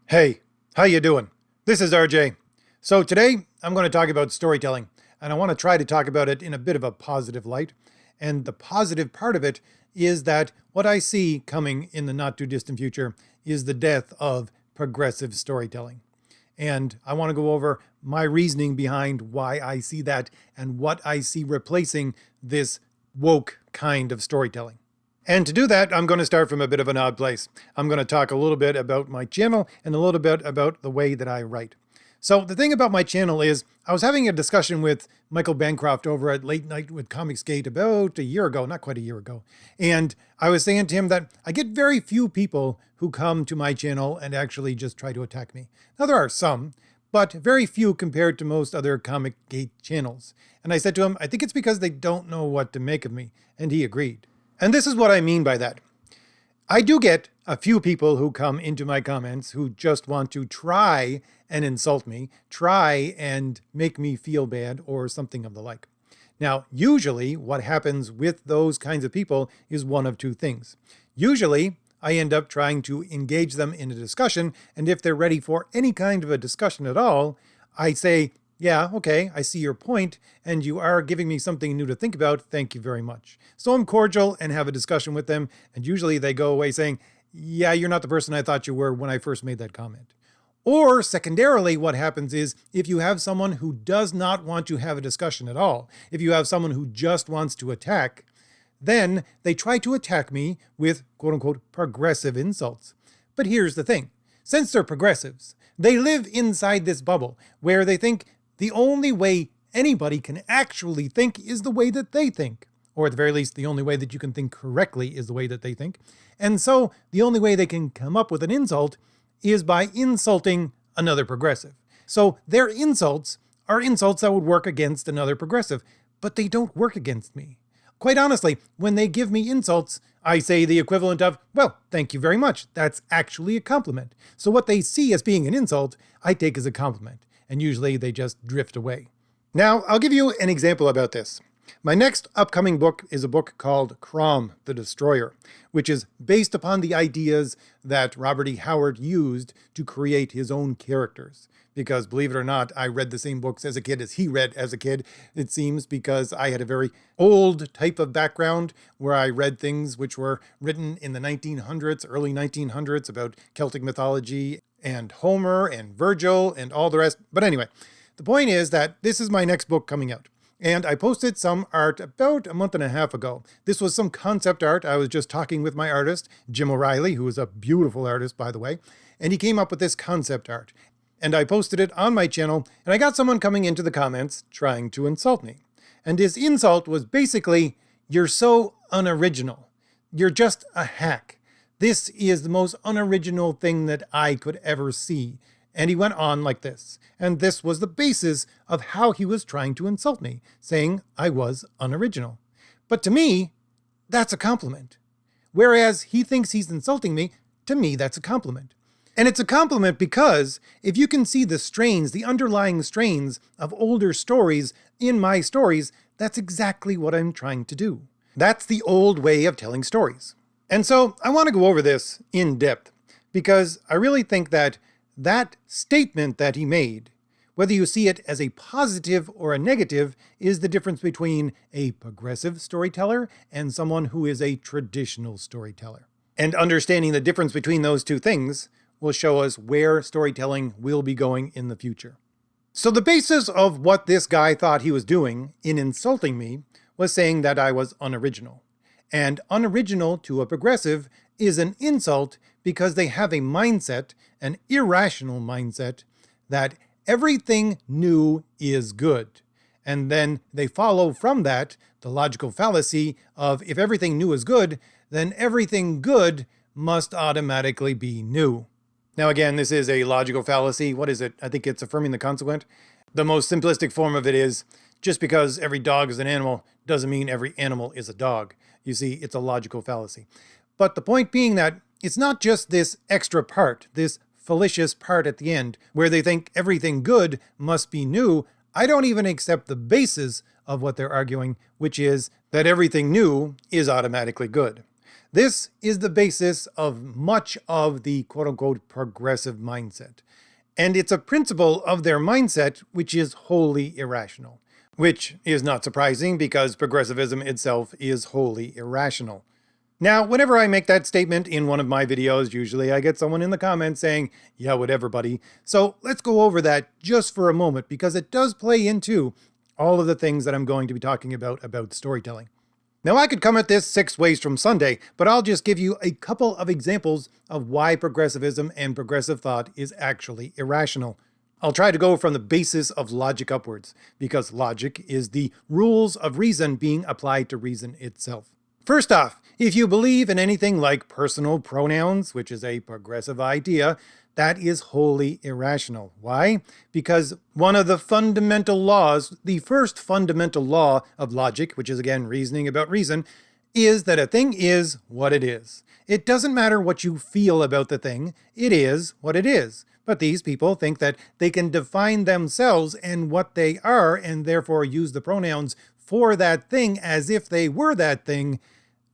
Hey, how you doing? This is RJ. So today I'm going to talk about storytelling, and I want to try to talk about it in a bit of a positive light. And the positive part of it is that what I see coming in the not too distant future is the death of progressive storytelling. And I want to go over my reasoning behind why I see that and what I see replacing this woke kind of storytelling. And to do that, I'm going to start from a bit of an odd place. I'm going to talk a little bit about my channel and a little bit about the way that I write. So the thing about my channel is I was having a discussion with Michael Bancroft over at Late Night with Comicsgate about a year ago, not quite a year ago. And I was saying to him that I get very few people who come to my channel and actually just try to attack me. Now there are some, but very few compared to most other Comicsgate channels. And I said to him, I think it's because they don't know what to make of me. And he agreed. And this is what I mean by that. I do get a few people who come into my comments who just want to try and insult me, try and make me feel bad or something of the like. Now, usually what happens with those kinds of people is one of two things. Usually, I end up trying to engage them in a discussion, and if they're ready for any kind of a discussion at all, I say, yeah, okay, I see your point, and you are giving me something new to think about. Thank you very much. So I'm cordial and have a discussion with them, and usually they go away saying, yeah, you're not the person I thought you were when I first made that comment. Or secondarily, what happens is if you have someone who does not want to have a discussion at all, if you have someone who just wants to attack, then they try to attack me with quote unquote progressive insults. But here's the thing. Since they're progressives, they live inside this bubble where they think the only way anybody can actually think is the way that they think. Or at the very least, the only way that you can think correctly is the way that they think. And so the only way they can come up with an insult is by insulting another progressive. So their insults are insults that would work against another progressive, but they don't work against me. Quite honestly, when they give me insults, I say the equivalent of, well, thank you very much. That's actually a compliment. So what they see as being an insult, I take as a compliment. And usually they just drift away. Now, I'll give you an example about this. My next upcoming book is a book called CROM, The Destroyer, which is based upon the ideas that Robert E. Howard used to create his own characters. Because believe it or not, I read the same books as a kid as he read as a kid, it seems, because I had a very old type of background where I read things which were written in the 1900s, early 1900s about Celtic mythology and Homer and Virgil and all the rest. But anyway, the point is that this is my next book coming out. And I posted some art about a month and a half ago. This was some concept art. I was just talking with my artist, Jim O'Reilly, who is a beautiful artist, by the way. And he came up with this concept art. And I posted it on my channel, and I got someone coming into the comments trying to insult me. And his insult was basically, you're so unoriginal. You're just a hack. This is the most unoriginal thing that I could ever see. And he went on like this. And this was the basis of how he was trying to insult me, saying I was unoriginal. But to me, that's a compliment. Whereas he thinks he's insulting me, to me, that's a compliment. And it's a compliment because if you can see the strains, the underlying strains of older stories in my stories, that's exactly what I'm trying to do. That's the old way of telling stories. And so I want to go over this in depth because I really think that that statement that he made, whether you see it as a positive or a negative, is the difference between a progressive storyteller and someone who is a traditional storyteller. And understanding the difference between those two things will show us where storytelling will be going in the future. So the basis of what this guy thought he was doing in insulting me was saying that I was unoriginal. And unoriginal to a progressive is an insult because they have a mindset, an irrational mindset, that everything new is good. And then they follow from that the logical fallacy of if everything new is good, then everything good must automatically be new. Now again, this is a logical fallacy. What is it? I think it's affirming the consequent. The most simplistic form of it is just because every dog is an animal doesn't mean every animal is a dog. You see, it's a logical fallacy. But the point being that it's not just this extra part, this fallacious part at the end, where they think everything good must be new. I don't even accept the basis of what they're arguing, which is that everything new is automatically good. This is the basis of much of the quote-unquote progressive mindset. And it's a principle of their mindset which is wholly irrational. Which is not surprising because progressivism itself is wholly irrational. Now, whenever I make that statement in one of my videos, usually I get someone in the comments saying, yeah, whatever, buddy. So let's go over that just for a moment because it does play into all of the things that I'm going to be talking about storytelling. Now, I could come at this 6 ways from Sunday, but I'll just give you a couple of examples of why progressivism and progressive thought is actually irrational. I'll try to go from the basis of logic upwards, because logic is the rules of reason being applied to reason itself. First off, if you believe in anything like personal pronouns, which is a progressive idea, that is wholly irrational. Why? Because one of the fundamental laws, the first fundamental law of logic, which is again reasoning about reason, is that a thing is what it is. It doesn't matter what you feel about the thing, it is what it is. But these people think that they can define themselves and what they are, and therefore use the pronouns for that thing as if they were that thing,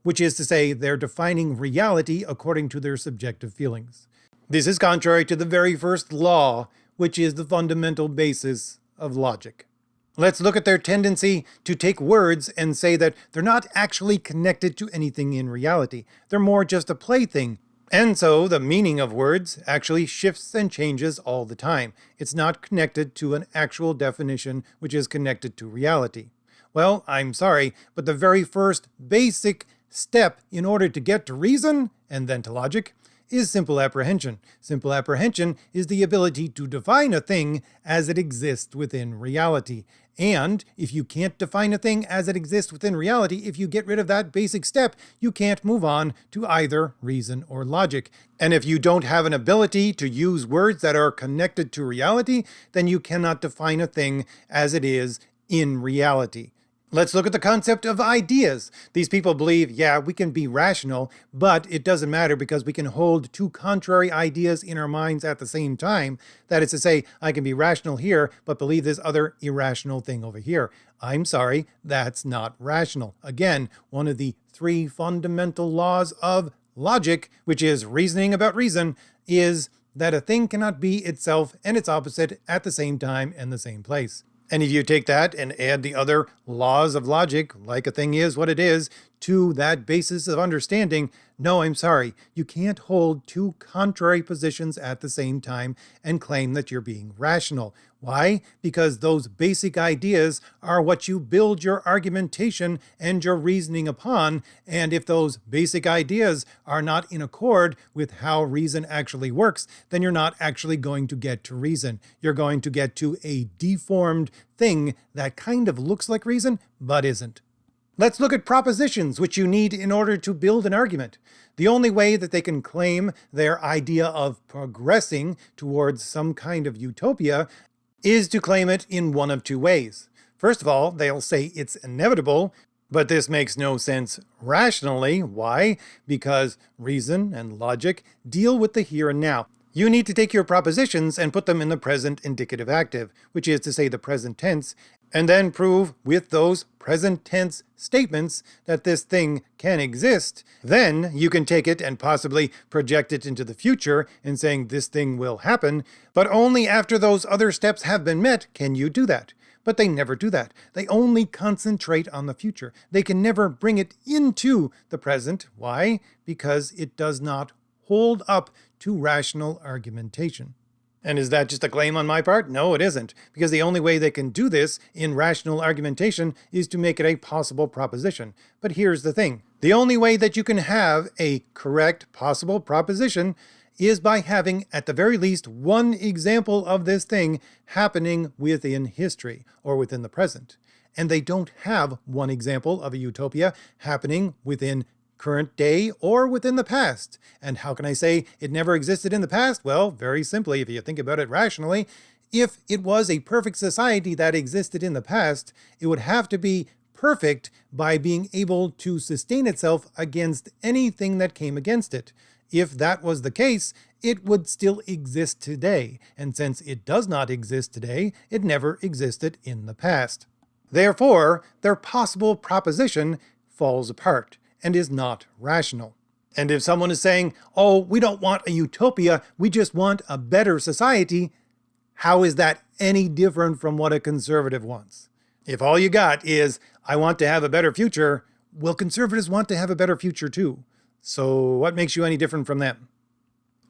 which is to say they're defining reality according to their subjective feelings. This is contrary to the very first law, which is the fundamental basis of logic. Let's look at their tendency to take words and say that they're not actually connected to anything in reality. They're more just a plaything. And so the meaning of words actually shifts and changes all the time. It's not connected to an actual definition which is connected to reality. Well, I'm sorry, but the very first basic step in order to get to reason, and then to logic, is simple apprehension. Simple apprehension is the ability to define a thing as it exists within reality. And if you can't define a thing as it exists within reality, if you get rid of that basic step, you can't move on to either reason or logic. And if you don't have an ability to use words that are connected to reality, then you cannot define a thing as it is in reality. Let's look at the concept of ideas. These people believe, yeah, we can be rational, but it doesn't matter because we can hold two contrary ideas in our minds at the same time. That is to say, I can be rational here, but believe this other irrational thing over here. I'm sorry, that's not rational. Again, one of the 3 fundamental laws of logic, which is reasoning about reason, is that a thing cannot be itself and its opposite at the same time and the same place. And if you take that and add the other laws of logic, like a thing is what it is, to that basis of understanding, no, I'm sorry, you can't hold 2 contrary positions at the same time and claim that you're being rational. Why? Because those basic ideas are what you build your argumentation and your reasoning upon, and if those basic ideas are not in accord with how reason actually works, then you're not actually going to get to reason. You're going to get to a deformed thing that kind of looks like reason, but isn't. Let's look at propositions, which you need in order to build an argument. The only way that they can claim their idea of progressing towards some kind of utopia is to claim it in one of 2 ways. First of all, they'll say it's inevitable, but this makes no sense rationally. Why? Because reason and logic deal with the here and now. You need to take your propositions and put them in the present indicative active, which is to say the present tense, and then prove with those present tense statements that this thing can exist. Then you can take it and possibly project it into the future and saying this thing will happen, but only after those other steps have been met can you do that. But they never do that. They only concentrate on the future. They can never bring it into the present. Why? Because it does not hold up to rational argumentation. And is that just a claim on my part? No, it isn't, because the only way they can do this in rational argumentation is to make it a possible proposition. But here's the thing. The only way that you can have a correct possible proposition is by having, at the very least, one example of this thing happening within history or within the present. And they don't have one example of a utopia happening within current day or within the past. And how can I say it never existed in the past? Well, very simply, if you think about it rationally, if it was a perfect society that existed in the past, it would have to be perfect by being able to sustain itself against anything that came against it. If that was the case, it would still exist today. And since it does not exist today, it never existed in the past. Therefore, their possible proposition falls apart and is not rational. And if someone is saying, oh, we don't want a utopia, we just want a better society, how is that any different from what a conservative wants? If all you got is, I want to have a better future, well, conservatives want to have a better future too. So what makes you any different from them?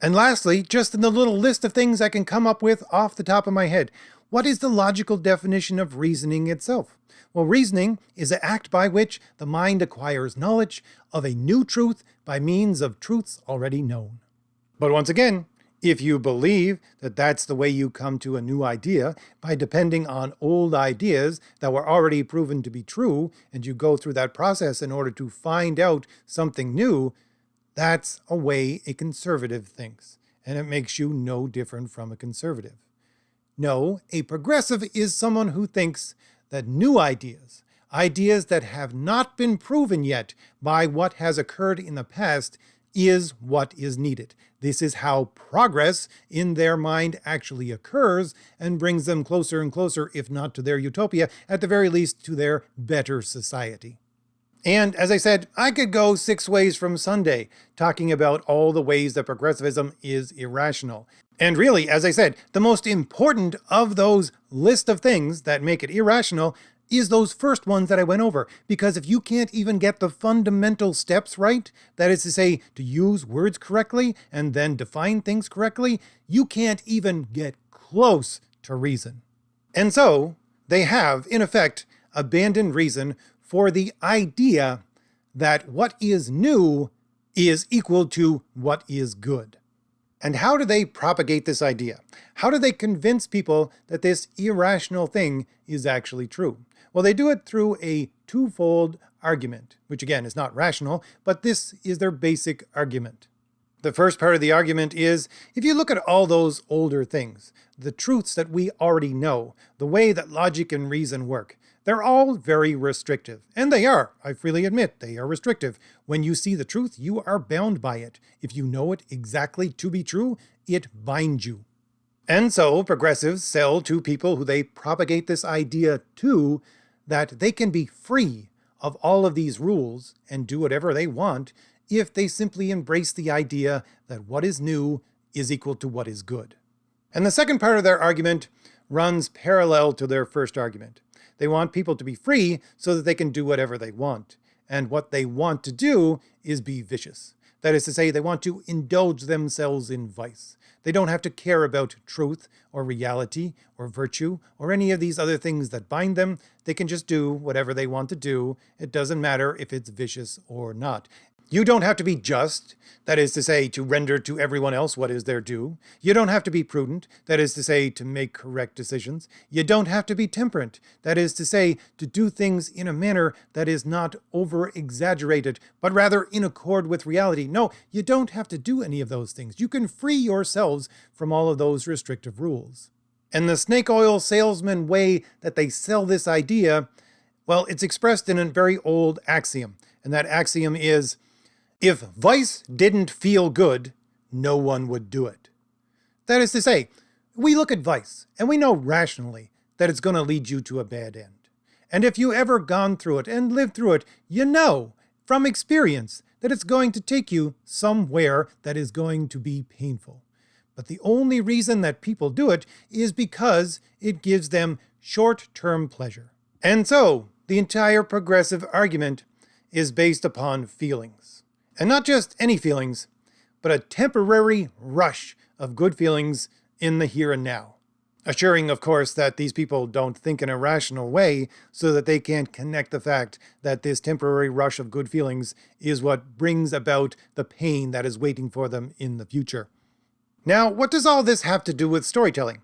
And lastly, just in the little list of things I can come up with off the top of my head, what is the logical definition of reasoning itself? Well, reasoning is an act by which the mind acquires knowledge of a new truth by means of truths already known. But once again, if you believe that that's the way you come to a new idea by depending on old ideas that were already proven to be true, and you go through that process in order to find out something new, that's a way a conservative thinks, and it makes you no different from a conservative. No, a progressive is someone who thinks that new ideas, ideas that have not been proven yet by what has occurred in the past, is what is needed. This is how progress in their mind actually occurs and brings them closer and closer, if not to their utopia, at the very least to their better society. And as I said, I could go 6 ways from Sunday talking about all the ways that progressivism is irrational. And really, as I said, the most important of those list of things that make it irrational is those first ones that I went over. Because if you can't even get the fundamental steps right, that is to say, to use words correctly and then define things correctly, you can't even get close to reason. And so, they have, in effect, abandoned reason for the idea that what is new is equal to what is good. And how do they propagate this idea? How do they convince people that this irrational thing is actually true? Well, they do it through a twofold argument, which again is not rational, but this is their basic argument. The first part of the argument is, if you look at all those older things, the truths that we already know, the way that logic and reason work, they're all very restrictive. And they are. I freely admit they are restrictive. When you see the truth, you are bound by it. If you know it exactly to be true, it binds you. And so progressives sell to people who they propagate this idea to that they can be free of all of these rules and do whatever they want if they simply embrace the idea that what is new is equal to what is good. And the second part of their argument runs parallel to their first argument. They want people to be free so that they can do whatever they want. And what they want to do is be vicious. That is to say, they want to indulge themselves in vice. They don't have to care about truth or reality or virtue or any of these other things that bind them. They can just do whatever they want to do. It doesn't matter if it's vicious or not. You don't have to be just, that is to say, to render to everyone else what is their due. You don't have to be prudent, that is to say, to make correct decisions. You don't have to be temperate, that is to say, to do things in a manner that is not over-exaggerated, but rather in accord with reality. No, you don't have to do any of those things. You can free yourselves from all of those restrictive rules. And the snake oil salesman way that they sell this idea, well, it's expressed in a very old axiom. And that axiom is, if vice didn't feel good, no one would do it. That is to say, we look at vice, and we know rationally that it's going to lead you to a bad end. And if you ever gone through it and lived through it, you know from experience that it's going to take you somewhere that is going to be painful. But the only reason that people do it is because it gives them short-term pleasure. And so, the entire progressive argument is based upon feelings. And not just any feelings, but a temporary rush of good feelings in the here and now. Assuring, of course, that these people don't think in a rational way so that they can't connect the fact that this temporary rush of good feelings is what brings about the pain that is waiting for them in the future. Now, what does all this have to do with storytelling?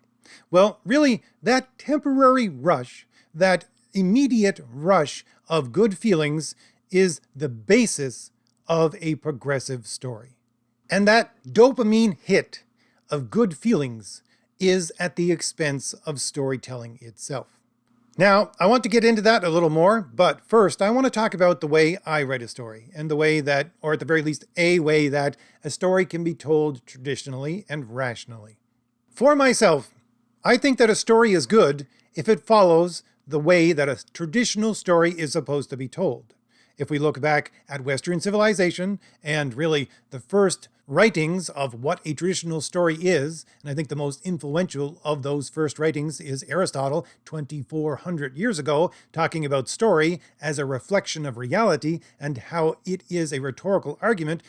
Well, really, that temporary rush, that immediate rush of good feelings is the basis of a progressive story. And that dopamine hit of good feelings is at the expense of storytelling itself. Now, I want to get into that a little more, but first I want to talk about the way I write a story, and the way that, or at the very least a way that, a story can be told traditionally and rationally. For myself, I think that a story is good if it follows the way that a traditional story is supposed to be told. If we look back at Western civilization and really the first writings of what a traditional story is, and I think the most influential of those first writings is Aristotle 2,400 years ago, talking about story as a reflection of reality and how it is a rhetorical argument,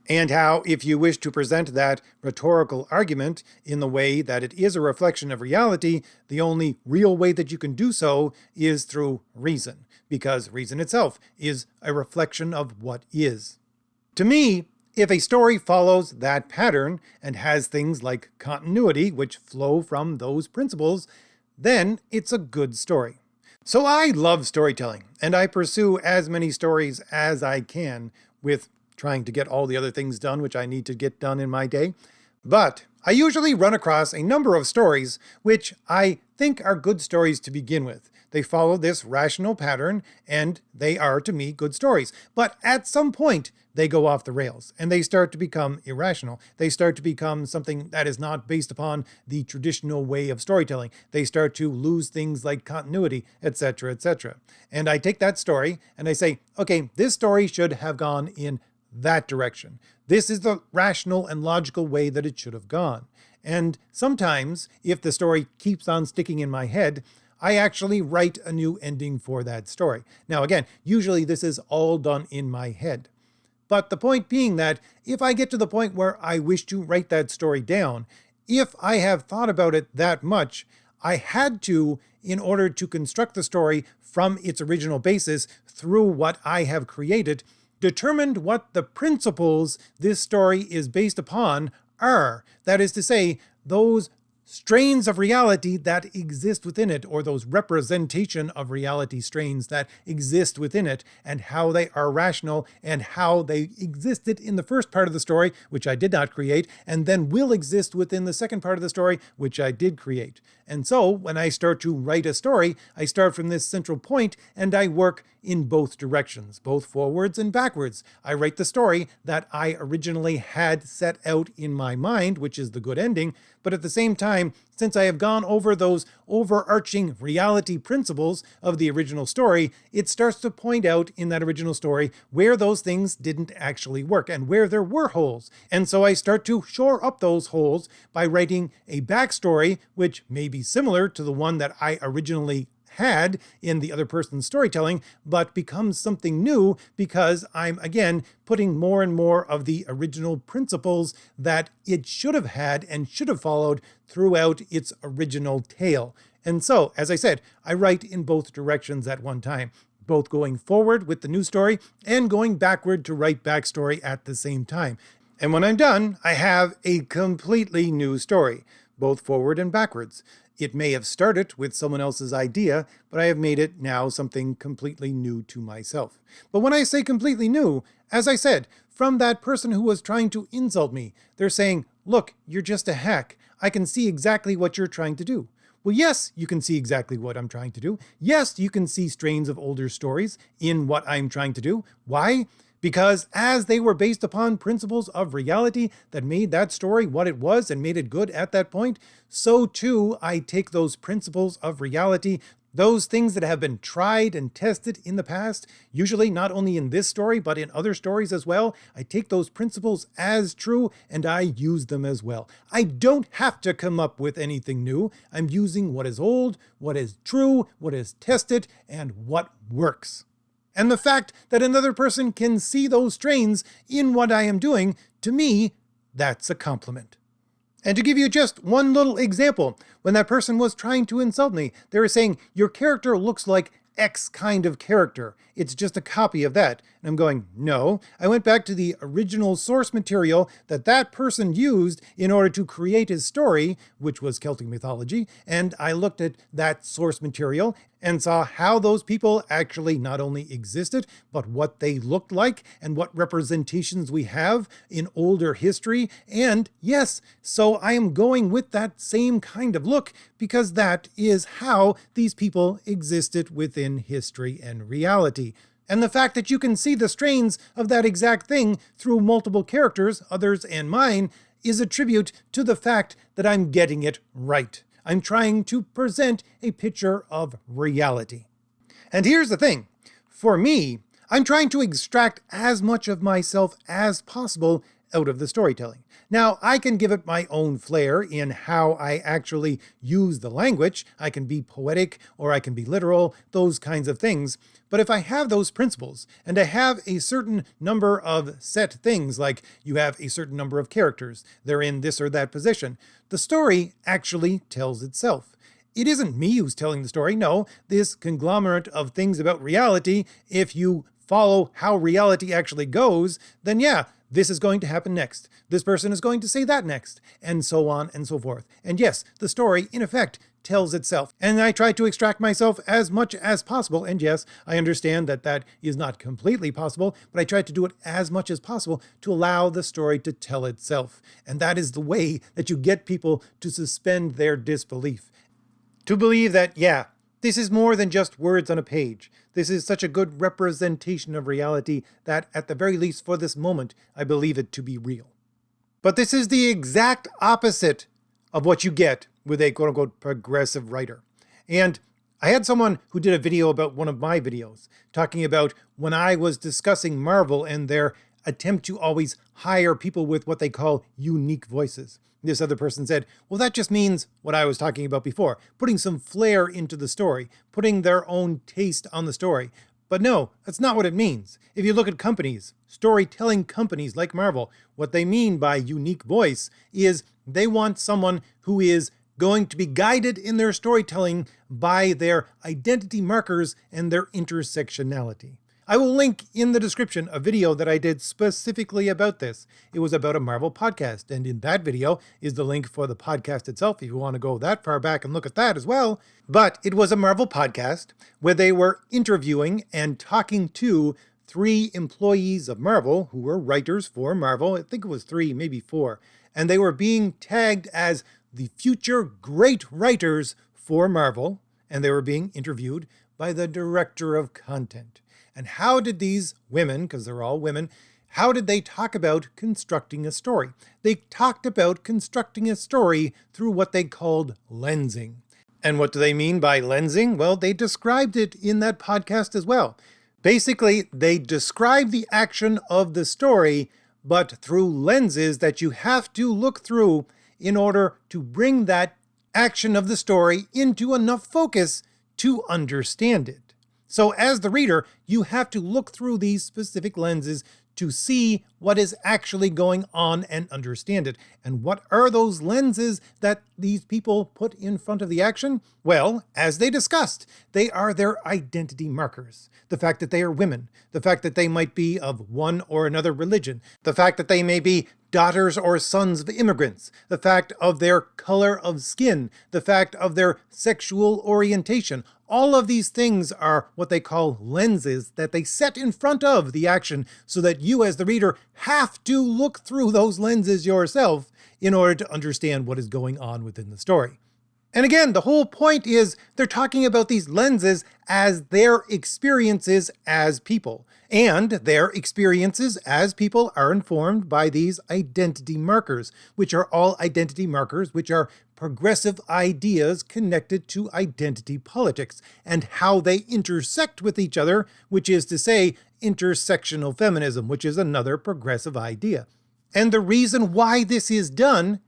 and how if you wish to present that rhetorical argument in the way that it is a reflection of reality, the only real way that you can do so is through reason, because reason itself is a reflection of what is. To me, if a story follows that pattern and has things like continuity, which flow from those principles, then it's a good story. So I love storytelling, and I pursue as many stories as I can with trying to get all the other things done which I need to get done in my day. But I usually run across a number of stories which I think are good stories to begin with. They follow this rational pattern, and they are, to me, good stories. But at some point, they go off the rails, and they start to become irrational. They start to become something that is not based upon the traditional way of storytelling. They start to lose things like continuity, etc., etc. And I take that story, and I say, okay, this story should have gone in that direction. This is the rational and logical way that it should have gone. And sometimes, if the story keeps on sticking in my head, I actually write a new ending for that story. Now again, usually this is all done in my head. But the point being that if I get to the point where I wish to write that story down, if I have thought about it that much, I had to, in order to construct the story from its original basis through what I have created, determined what the principles this story is based upon are. That is to say, those strains of reality that exist within it, or those representation of reality strains that exist within it, and how they are rational, and how they existed in the first part of the story, which I did not create, and then will exist within the second part of the story, which I did create. And so, when I start to write a story, I start from this central point, and I work in both directions, both forwards and backwards. I write the story that I originally had set out in my mind, which is the good ending, but at the same time, since I have gone over those overarching reality principles of the original story, it starts to point out in that original story where those things didn't actually work and where there were holes. And so I start to shore up those holes by writing a backstory, which may be similar to the one that I originally had in the other person's storytelling, but becomes something new because I'm, again, putting more and more of the original principles that it should have had and should have followed throughout its original tale. And so, as I said, I write in both directions at one time, both going forward with the new story and going backward to write backstory at the same time. And when I'm done, I have a completely new story, both forward and backwards. It may have started with someone else's idea, but I have made it now something completely new to myself. But when I say completely new, as I said, from that person who was trying to insult me, they're saying, look, you're just a hack. I can see exactly what you're trying to do. Well, yes, you can see exactly what I'm trying to do. Yes, you can see strains of older stories in what I'm trying to do. Why? Because as they were based upon principles of reality that made that story what it was and made it good at that point, so too I take those principles of reality, those things that have been tried and tested in the past, usually not only in this story, but in other stories as well. I take those principles as true and I use them as well. I don't have to come up with anything new. I'm using what is old, what is true, what is tested, and what works. And the fact that another person can see those strains in what I am doing, to me, that's a compliment. And to give you just one little example, when that person was trying to insult me, they were saying, your character looks like X kind of character. It's just a copy of that. And I'm going, no. I went back to the original source material that that person used in order to create his story, which was Celtic mythology, and I looked at that source material and saw how those people actually not only existed, but what they looked like and what representations we have in older history. And yes, so I am going with that same kind of look because that is how these people existed within history and reality. And the fact that you can see the strains of that exact thing through multiple characters, others and mine, is a tribute to the fact that I'm getting it right. I'm trying to present a picture of reality. And here's the thing. For me, I'm trying to extract as much of myself as possible out of the storytelling. Now, I can give it my own flair in how I actually use the language. I can be poetic or I can be literal, those kinds of things. But if I have those principles and I have a certain number of set things, like you have a certain number of characters, they're in this or that position, the story actually tells itself. It isn't me who's telling the story. No, this conglomerate of things about reality, if you follow how reality actually goes, then yeah, this is going to happen next. This person is going to say that next, and so on and so forth. And yes, the story, in effect, tells itself. And I try to extract myself as much as possible. And yes, I understand that that is not completely possible, but I try to do it as much as possible to allow the story to tell itself. And that is the way that you get people to suspend their disbelief. To believe that, yeah, this is more than just words on a page. This is such a good representation of reality that, at the very least for this moment, I believe it to be real. But this is the exact opposite of what you get with a quote-unquote progressive writer. And I had someone who did a video about one of my videos, talking about when I was discussing Marvel and their attempt to always hire people with what they call unique voices. This other person said, well, that just means what I was talking about before, putting some flair into the story, putting their own taste on the story. But no, that's not what it means. If you look at companies, storytelling companies like Marvel, what they mean by unique voice is they want someone who is going to be guided in their storytelling by their identity markers and their intersectionality. I will link in the description a video that I did specifically about this. It was about a Marvel podcast, and in that video is the link for the podcast itself if you want to go that far back and look at that as well. But it was a Marvel podcast where they were interviewing and talking to 3 employees of Marvel who were writers for Marvel. I think it was 3, maybe 4. And they were being tagged as the future great writers for Marvel, and they were being interviewed by the director of content. And how did these women, because they're all women, how did they talk about constructing a story? They talked about constructing a story through what they called lensing. And what do they mean by lensing? Well, they described it in that podcast as well. Basically, they describe the action of the story, but through lenses that you have to look through in order to bring that action of the story into enough focus to understand it. So as the reader, you have to look through these specific lenses to see what is actually going on and understand it. And what are those lenses that these people put in front of the action? Well, as they discussed, they are their identity markers. The fact that they are women, the fact that they might be of one or another religion, the fact that they may be daughters or sons of immigrants, the fact of their color of skin, the fact of their sexual orientation. All of these things are what they call lenses that they set in front of the action so that you as the reader have to look through those lenses yourself in order to understand what is going on within the story. And again, the whole point is they're talking about these lenses as their experiences as people. And their experiences as people are informed by these identity markers, which are all identity markers, which are progressive ideas connected to identity politics and how they intersect with each other, which is to say, intersectional feminism, which is another progressive idea. And the reason why this is done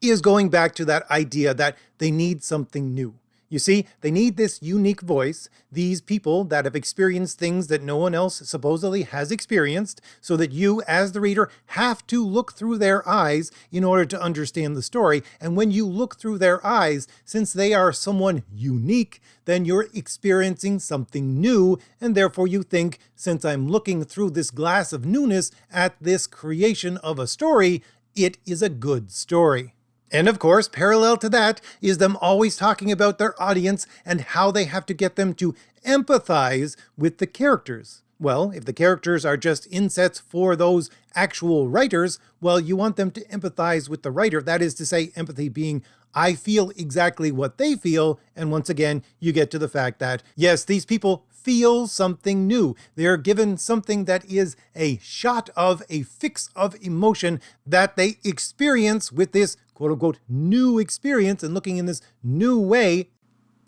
is going back to that idea that they need something new. You see, they need this unique voice, these people that have experienced things that no one else supposedly has experienced, so that you, as the reader, have to look through their eyes in order to understand the story. And when you look through their eyes, since they are someone unique, then you're experiencing something new, and therefore you think, since I'm looking through this glass of newness at this creation of a story, it is a good story. And of course, parallel to that is them always talking about their audience and how they have to get them to empathize with the characters. Well, if the characters are just insets for those actual writers, well, you want them to empathize with the writer. That is to say, empathy being, I feel exactly what they feel. And once again, you get to the fact that, yes, these people feel something new. They're given something that is a shot of, a fix of emotion that they experience with this quote-unquote new experience and looking in this new way.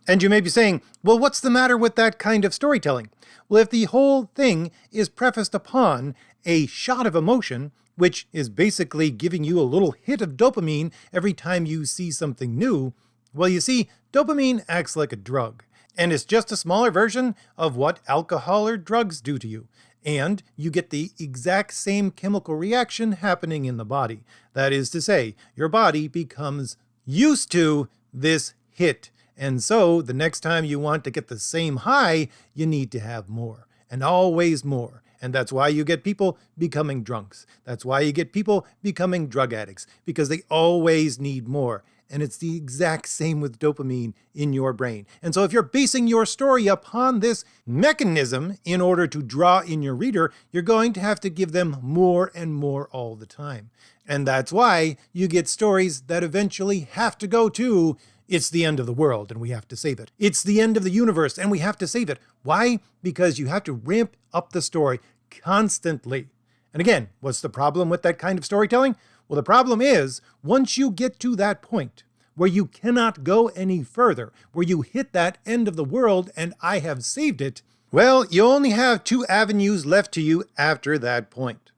And you may be saying, well, what's the matter with that kind of storytelling? Well, if the whole thing is prefaced upon a shot of emotion, which is basically giving you a little hit of dopamine every time you see something new, well, you see, dopamine acts like a drug, and it's just a smaller version of what alcohol or drugs do to you. And you get the exact same chemical reaction happening in the body. That is to say, your body becomes used to this hit. And so the next time you want to get the same high, you need to have more, and always more. And that's why you get people becoming drunks. That's why you get people becoming drug addicts, because they always need more. And it's the exact same with dopamine in your brain. And so if you're basing your story upon this mechanism in order to draw in your reader, you're going to have to give them more and more all the time. And that's why you get stories that eventually have to go to, it's the end of the world and we have to save it. It's the end of the universe and we have to save it. Why? Because you have to ramp up the story constantly. And again, what's the problem with that kind of storytelling? Well, the problem is, once you get to that point where you cannot go any further, where you hit that end of the world and I have saved it, well, you only have two avenues left to you after that point.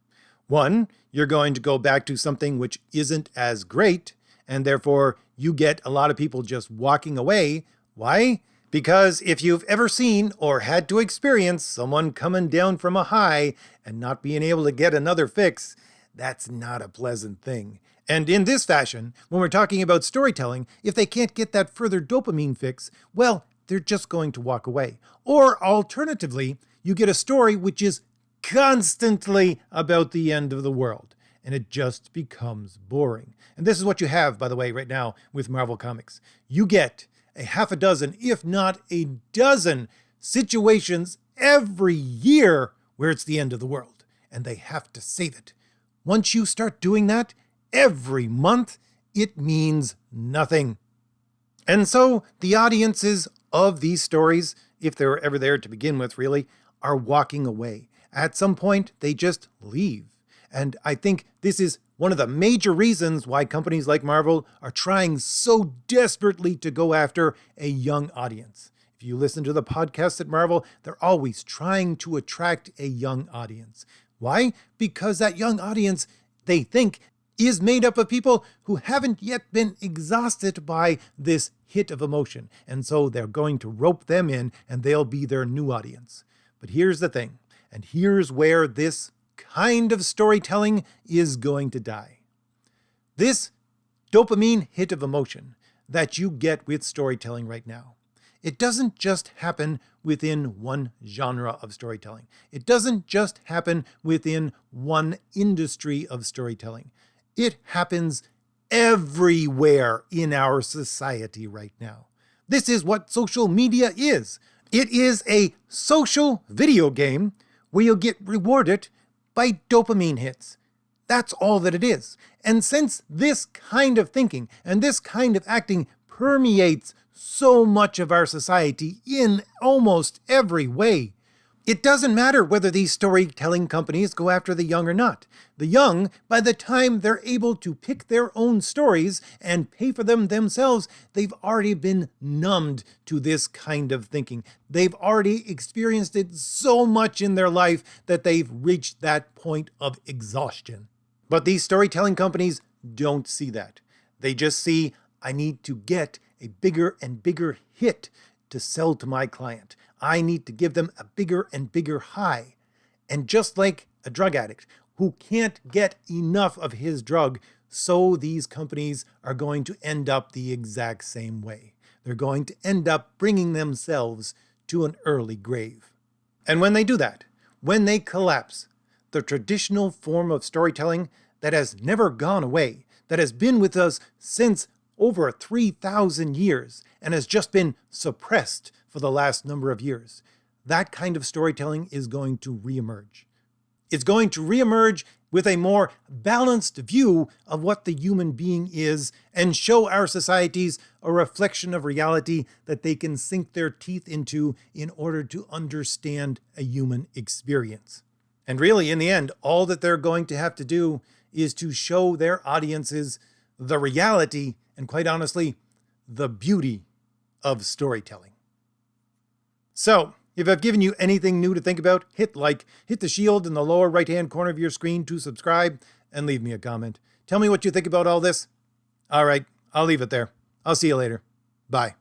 One, you're going to go back to something which isn't as great, and therefore you get a lot of people just walking away. Why? Because if you've ever seen or had to experience someone coming down from a high and not being able to get another fix, that's not a pleasant thing. And in this fashion, when we're talking about storytelling, if they can't get that further dopamine fix, well, they're just going to walk away. Or alternatively, you get a story which is constantly about the end of the world, and it just becomes boring. And this is what you have, by the way, right now with Marvel Comics. You get a half a dozen, if not a dozen, situations every year where it's the end of the world, and they have to save it. Once you start doing that every month, it means nothing. And so the audiences of these stories, if they were ever there to begin with, really, are walking away. At some point, they just leave. And I think this is one of the major reasons why companies like Marvel are trying so desperately to go after a young audience. If you listen to the podcasts at Marvel, they're always trying to attract a young audience. Why? Because that young audience, they think, is made up of people who haven't yet been exhausted by this hit of emotion. And so they're going to rope them in and they'll be their new audience. But here's the thing, and here's where this kind of storytelling is going to die. This dopamine hit of emotion that you get with storytelling right now, it doesn't just happen within one genre of storytelling. It doesn't just happen within one industry of storytelling. It happens everywhere in our society right now. This is what social media is. It is a social video game where you'll get rewarded by dopamine hits. That's all that it is. And since this kind of thinking and this kind of acting permeates so much of our society in almost every way, it doesn't matter whether these storytelling companies go after the young or not. The young, by the time they're able to pick their own stories and pay for them themselves, they've already been numbed to this kind of thinking. They've already experienced it so much in their life that they've reached that point of exhaustion. But these storytelling companies don't see that. They just see, I need to get a bigger and bigger hit to sell to my client. I need to give them a bigger and bigger high. And just like a drug addict who can't get enough of his drug, so these companies are going to end up the exact same way. They're going to end up bringing themselves to an early grave. And when they do that, when they collapse the traditional form of storytelling that has never gone away, that has been with us since over 3,000 years and has just been suppressed for the last number of years, that kind of storytelling is going to reemerge. It's going to reemerge with a more balanced view of what the human being is and show our societies a reflection of reality that they can sink their teeth into in order to understand a human experience. And really, in the end, all that they're going to have to do is to show their audiences the reality and, quite honestly, the beauty of storytelling. So, if I've given you anything new to think about, hit like, hit the shield in the lower right-hand corner of your screen to subscribe, and leave me a comment. Tell me what you think about all this. All right, I'll leave it there. I'll see you later. Bye.